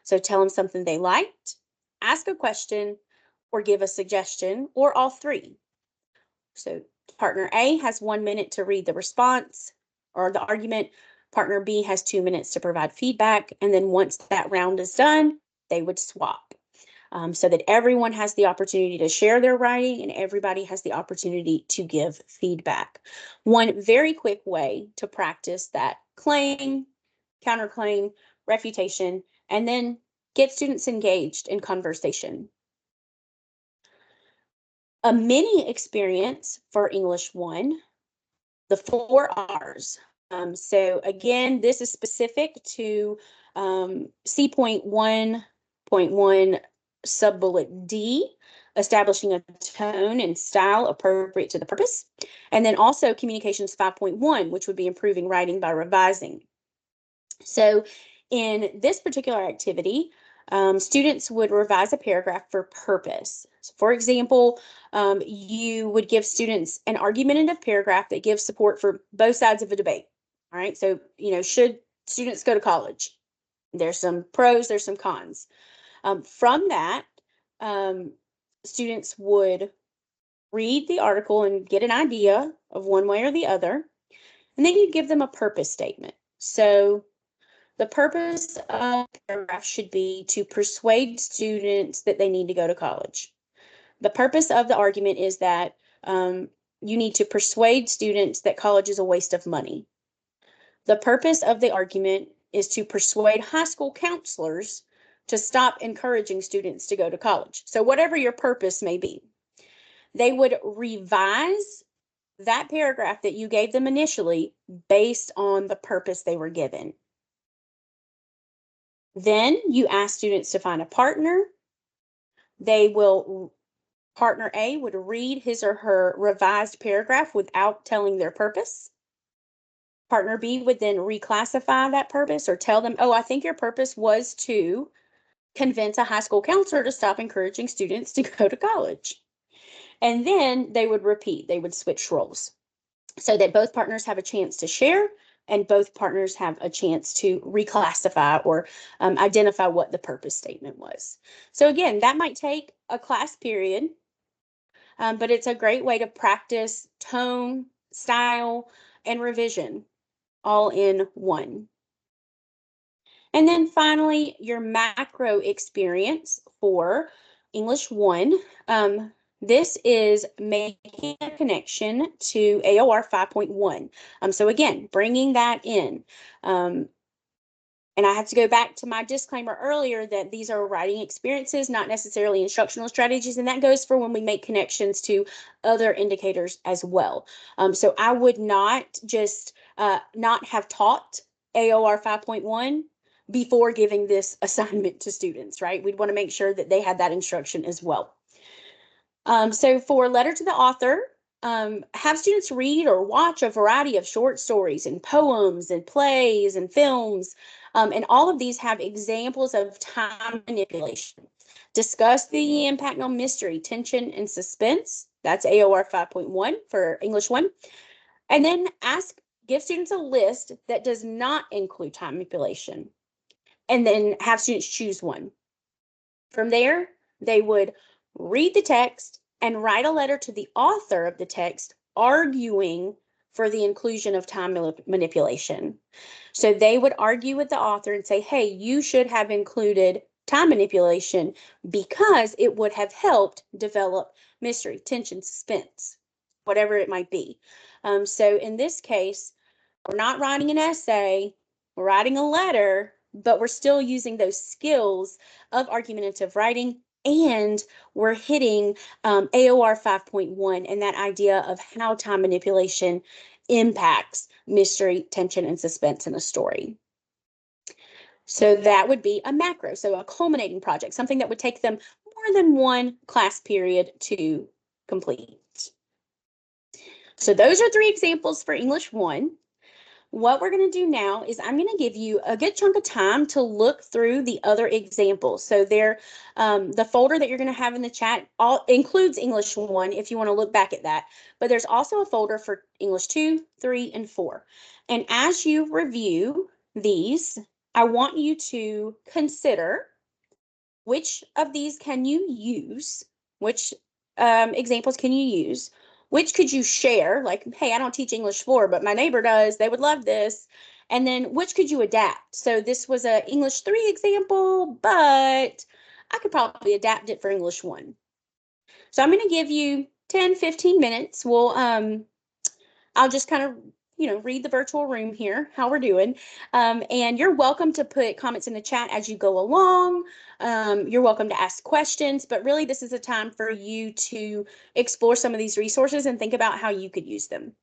So tell them something they liked, ask a question, or give a suggestion, or all 3. So partner A has 1 minute to read the response or the argument. Partner B has 2 minutes to provide feedback. And then once that round is done, they would swap so that everyone has the opportunity to share their writing and everybody has the opportunity to give feedback. One very quick way to practice that claim, counterclaim, refutation, and then get students engaged in conversation. A mini experience for English 1, the 4 R's. So again, this is specific to C.1.1 subbullet D, establishing a tone and style appropriate to the purpose. And then also Communications 5.1, which would be improving writing by revising. So in this particular activity, students would revise a paragraph for purpose. So for example, you would give students an argumentative paragraph that gives support for both sides of a debate. All right, so, should students go to college? There's some pros, there's some cons. From that, students would read the article and get an idea of one way or the other, and then you'd give them a purpose statement. So the purpose of the paragraph should be to persuade students that they need to go to college. The purpose of the argument is that you need to persuade students that college is a waste of money. The purpose of the argument is to persuade high school counselors to stop encouraging students to go to college. So whatever your purpose may be, they would revise that paragraph that you gave them initially based on the purpose they were given. Then you ask students to find a partner. Partner A would read his or her revised paragraph without telling their purpose. Partner B would then reclassify that purpose or tell them, oh, I think your purpose was to convince a high school counselor to stop encouraging students to go to college. And then they would repeat, they would switch roles so that both partners have a chance to share and both partners have a chance to reclassify or identify what the purpose statement was. So again, that might take a class period. but it's a great way to practice tone, style, and revision all in one. And then finally, your macro experience for English 1. This is making a connection to AOR 5.1. So again, bringing that in. And I have to go back to my disclaimer earlier that these are writing experiences, not necessarily instructional strategies. And that goes for when we make connections to other indicators as well. So I would not just not have taught AOR 5.1 before giving this assignment to students, right? We'd want to make sure that they had that instruction as well. So for letter to the author, have students read or watch a variety of short stories and poems and plays and films. And all of these have examples of time manipulation. Discuss the impact on mystery, tension, and suspense. That's AOR 5.1 for English 1. And then give students a list that does not include time manipulation. And then have students choose one. From there, they would read the text and write a letter to the author of the text arguing for the inclusion of time manipulation. So they would argue with the author and say, hey, you should have included time manipulation because it would have helped develop mystery, tension, suspense, whatever it might be. So in this case, we're not writing an essay, we're writing a letter, but we're still using those skills of argumentative writing, and we're hitting AOR 5.1 and that idea of how time manipulation impacts mystery, tension, and suspense in a story. So that would be a macro, so a culminating project, something that would take them more than one class period to complete. So those are 3 examples for English 1. What we're going to do now is I'm going to give you a good chunk of time to look through the other examples. So the folder that you're going to have in the chat includes English 1 if you want to look back at that. But there's also a folder for English 2, 3, and 4. And as you review these, I want you to consider which of these can you use, which examples can you use, which could you share, like, hey, I don't teach English 4, but my neighbor does, they would love this. And then which could you adapt? So this was a English 3 example, but I could probably adapt it for English 1. So I'm going to give you 10, 15 minutes. I'll just kind of read the virtual room here, how we're doing. And you're welcome to put comments in the chat as you go along. You're welcome to ask questions, but really this is a time for you to explore some of these resources and think about how you could use them.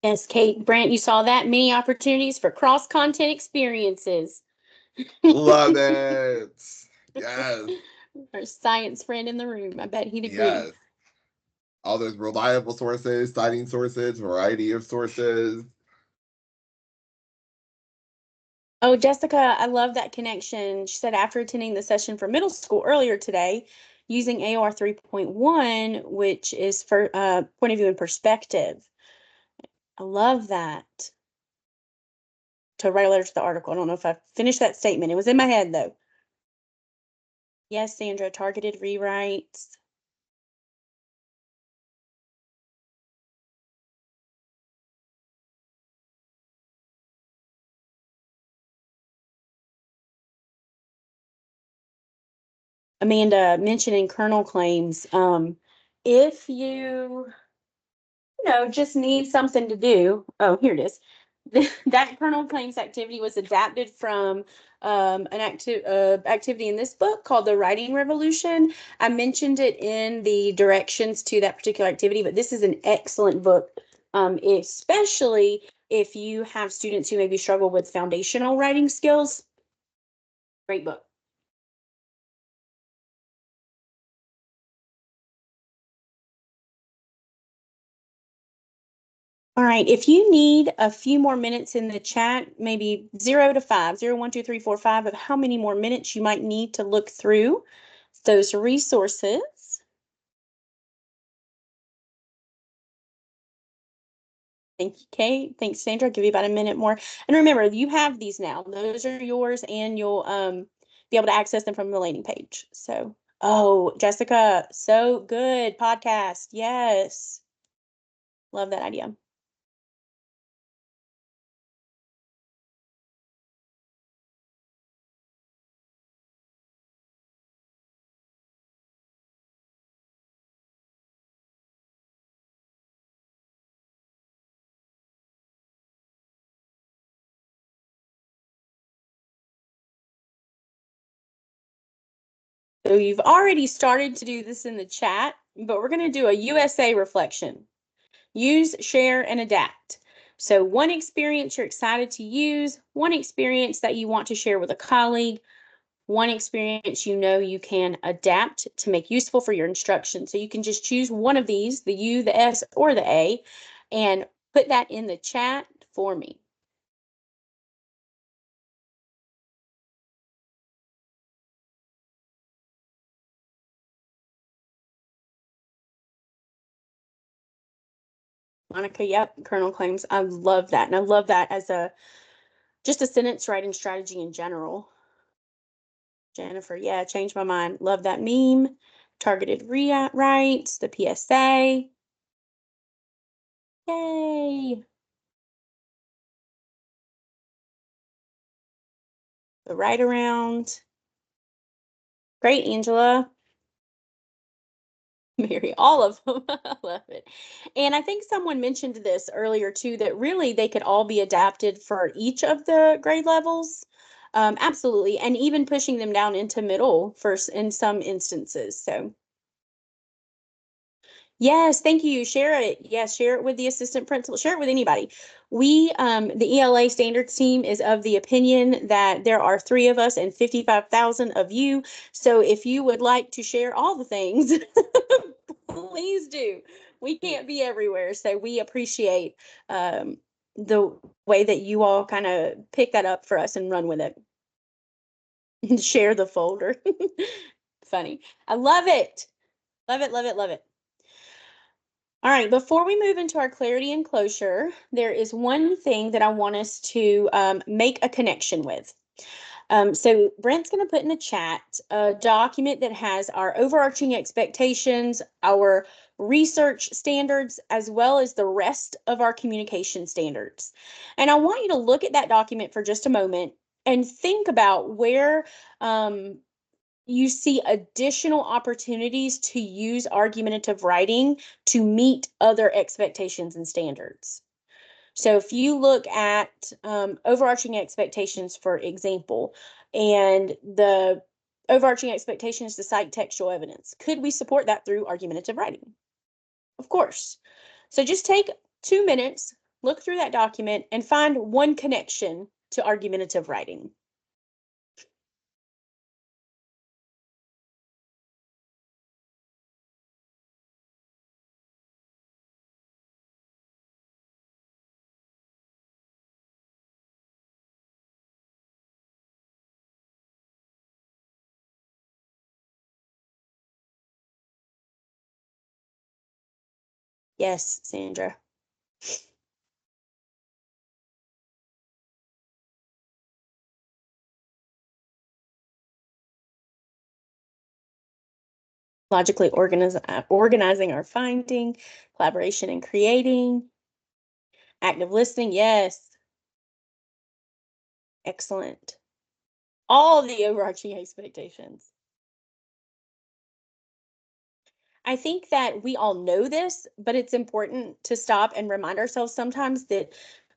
Yes, Kate, Brant, you saw that. Many opportunities for cross-content experiences. Love it. Yes. Our science friend in the room. I bet he'd agree. Yes. All those reliable sources, citing sources, variety of sources. Oh, Jessica, I love that connection. She said after attending the session for middle school earlier today, using AOR 3.1, which is for point of view and perspective. I love that. To write a letter to the article. I don't know if I finished that statement. It was in my head though. Yes, Sandra, targeted rewrites. Amanda mentioning kernel claims. If you know, just need something to do. Oh, here it is. That kernel claims activity was adapted from an activity in this book called The Writing Revolution. I mentioned it in the directions to that particular activity, but this is an excellent book, especially if you have students who maybe struggle with foundational writing skills. Great book. All right, if you need a few more minutes in the chat, maybe 0 to 5, 0, 1, 2, 3, 4, 5, of how many more minutes you might need to look through those resources. Thank you, Kate. Thanks, Sandra. I'll give you about a minute more. And remember, you have these now. Those are yours, and you'll be able to access them from the landing page. So, oh, Jessica, so good. Podcast. Yes. Love that idea. So you've already started to do this in the chat, but we're going to do a USA reflection. Use, share, and adapt. So one experience you're excited to use, one experience that you want to share with a colleague, one experience you know you can adapt to make useful for your instruction. So you can just choose one of these, the U, the S, or the A, and put that in the chat for me. Monica, yep, kernel claims. I love that. And I love that as just a sentence writing strategy in general. Jennifer, yeah, changed my mind. Love that meme. Targeted rewrites, the PSA. Yay. The write around. Great, Angela. Mary, all of them. I love it. And I think someone mentioned this earlier too, that really they could all be adapted for each of the grade levels. Absolutely. And even pushing them down into middle first in some instances. So yes, thank you. Share it. Yes, share it with the assistant principal. Share it with anybody. We, the ELA standards team is of the opinion that there are 3 of us and 55,000 of you. So if you would like to share all the things, please do. We can't be everywhere. So we appreciate the way that you all kind of pick that up for us and run with it. Share the folder. Funny. I love it. Love it, love it, love it. All right, before we move into our clarity and closure, there is one thing that I want us to make a connection with. So Brent's going to put in the chat a document that has our overarching expectations, our research standards, as well as the rest of our communication standards. And I want you to look at that document for just a moment and think about where you see additional opportunities to use argumentative writing to meet other expectations and standards. So if you look at overarching expectations, for example, and the overarching expectation is to cite textual evidence, could we support that through argumentative writing? Of course. So just take 2 minutes, look through that document and find one connection to argumentative writing. Yes, Sandra. Logically organizing our finding, collaboration and creating, active listening, yes. Excellent. All the overarching expectations. I think that we all know this, but it's important to stop and remind ourselves sometimes that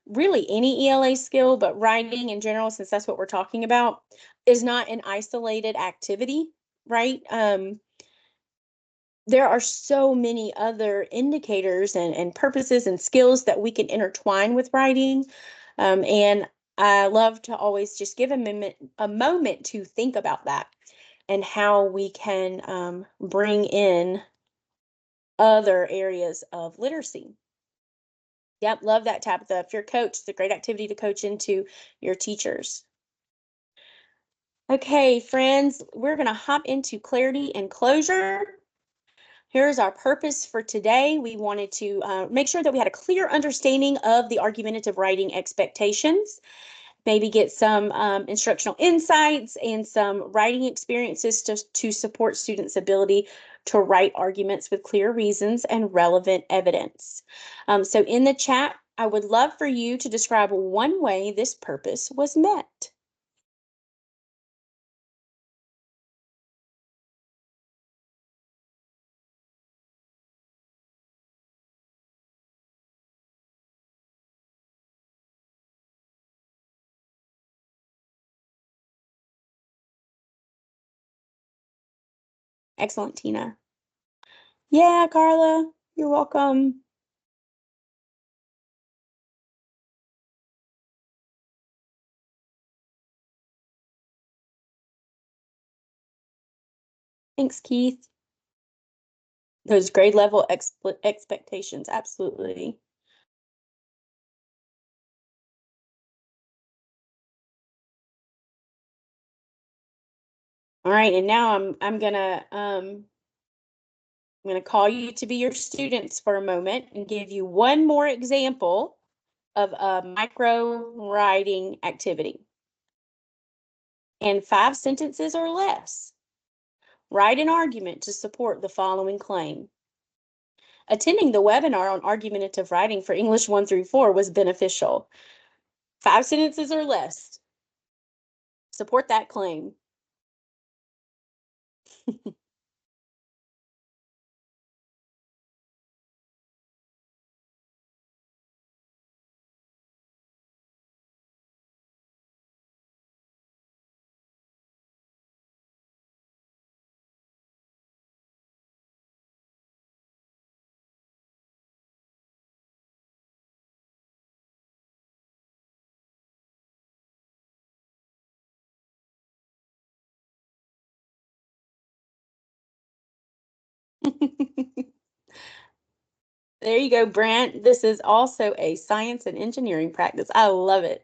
really any ELA skill, but writing in general, since that's what we're talking about, is not an isolated activity, right? There are so many other indicators and purposes and skills that we can intertwine with writing. And I love to always just give a moment to think about that and how we can bring in other areas of literacy. Yep, love that, Tabitha. If you're a coach, it's a great activity to coach into your teachers. Okay, friends, we're going to hop into clarity and closure. Here's our purpose for today. We wanted to make sure that we had a clear understanding of the argumentative writing expectations, maybe get some instructional insights and some writing experiences to support students' ability to write arguments with clear reasons and relevant evidence. So in the chat, I would love for you to describe one way this purpose was met. Excellent, Tina. Yeah, Carla, you're welcome. Thanks, Keith. Those grade level expectations, absolutely. All right, and now I'm gonna call you to be your students for a moment and give you one more example of a micro writing activity. In 5 sentences or less, write an argument to support the following claim. Attending the webinar on argumentative writing for English 1 through 4 was beneficial. 5 sentences or less. Support that claim. There you go, Brent. This is also a science and engineering practice. I love it.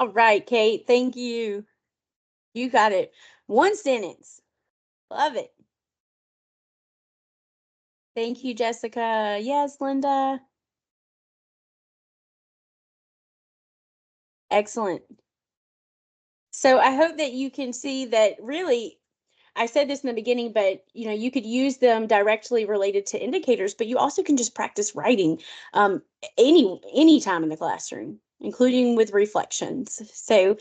All right, Kate, thank you. You got it. 1 sentence. Love it. Thank you, Jessica. Yes, Linda. Excellent. So I hope that you can see that really I said this in the beginning, but you could use them directly related to indicators, but you also can just practice writing any time in the classroom, including with reflections. So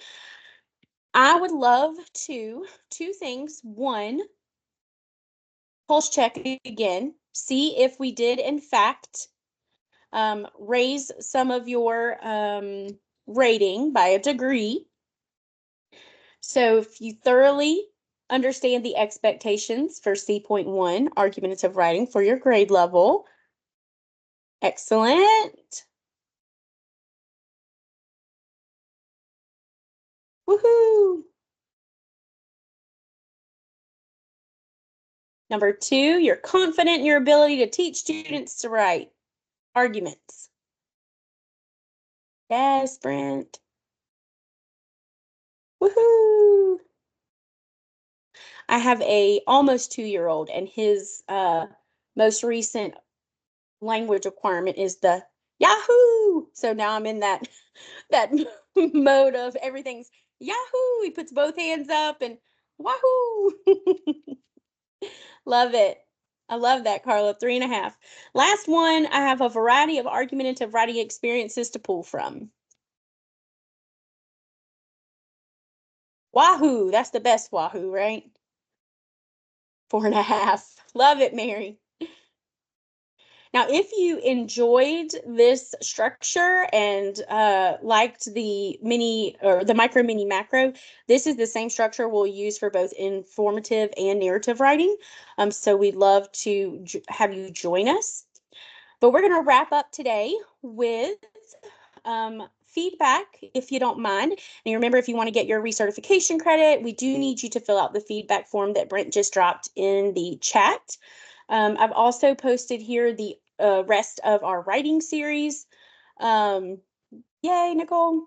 I would love two things. One, pulse check again, see if we did in fact raise some of your rating by a degree. So if you thoroughly understand the expectations for C.1 argumentative writing for your grade level, excellent. Woohoo! Number 2, you're confident in your ability to teach students to write arguments. Yes, Brent. Woohoo! I have a almost 2-year-old, and his most recent language requirement is the Yahoo! So now I'm in that mode of everything's Yahoo! He puts both hands up and Wahoo! Love it. I love that, Carla. 3.5. Last one, I have a variety of argumentative writing experiences to pull from. Wahoo! That's the best Wahoo, right? 4.5. Love it, Mary. Now, if you enjoyed this structure and liked the mini or the micro, mini, macro, this is the same structure we'll use for both informative and narrative writing. So we'd love to have you join us. But we're going to wrap up today with feedback, if you don't mind. And remember, if you want to get your recertification credit, we do need you to fill out the feedback form that Brent just dropped in the chat. I've also posted here the rest of our writing series. Yay, Nicole.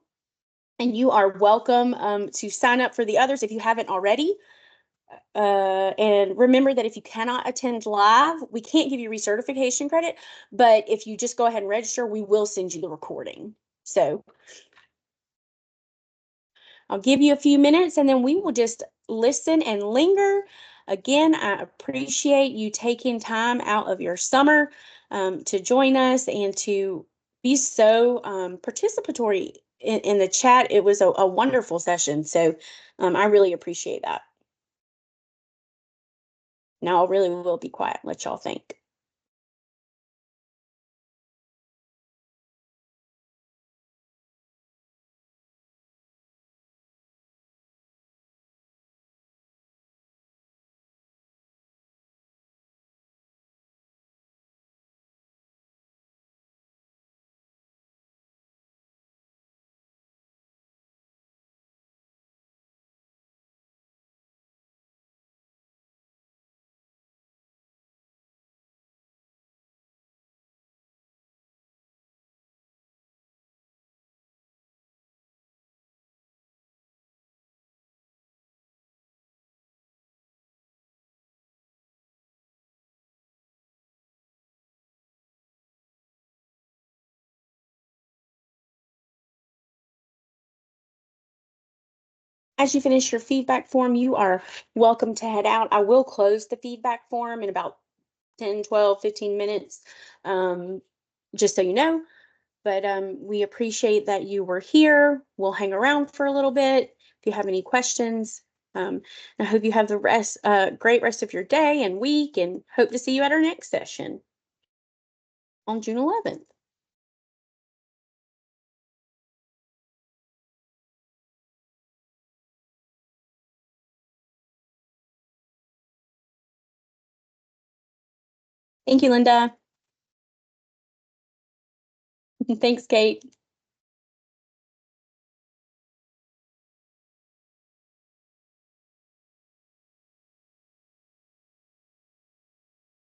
And you are welcome to sign up for the others if you haven't already. And remember that if you cannot attend live, we can't give you recertification credit, but if you just go ahead and register, we will send you the recording. So I'll give you a few minutes and then we will just listen and linger. Again, I appreciate you taking time out of your summer to join us and to be so participatory in the chat. It was a wonderful session. So I really appreciate that. Now I really will be quiet, let y'all think. As you finish your feedback form, you are welcome to head out. I will close the feedback form in about 10, 12, 15 minutes, just so you know. But we appreciate that you were here. We'll hang around for a little bit if you have any questions. I hope you have the great rest of your day and week, and hope to see you at our next session on June 11th. Thank you, Linda. Thanks, Kate.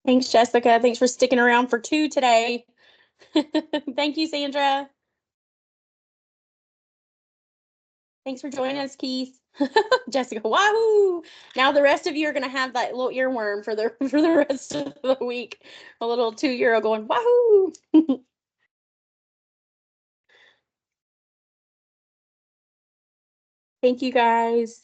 Thanks, Jessica. Thanks for sticking around for 2 today. Thank you, Sandra. Thanks for joining us, Keith. Jessica, wahoo! Now the rest of you are gonna have that little earworm for the rest of the week. A little 2-year-old going wahoo! Thank you, guys.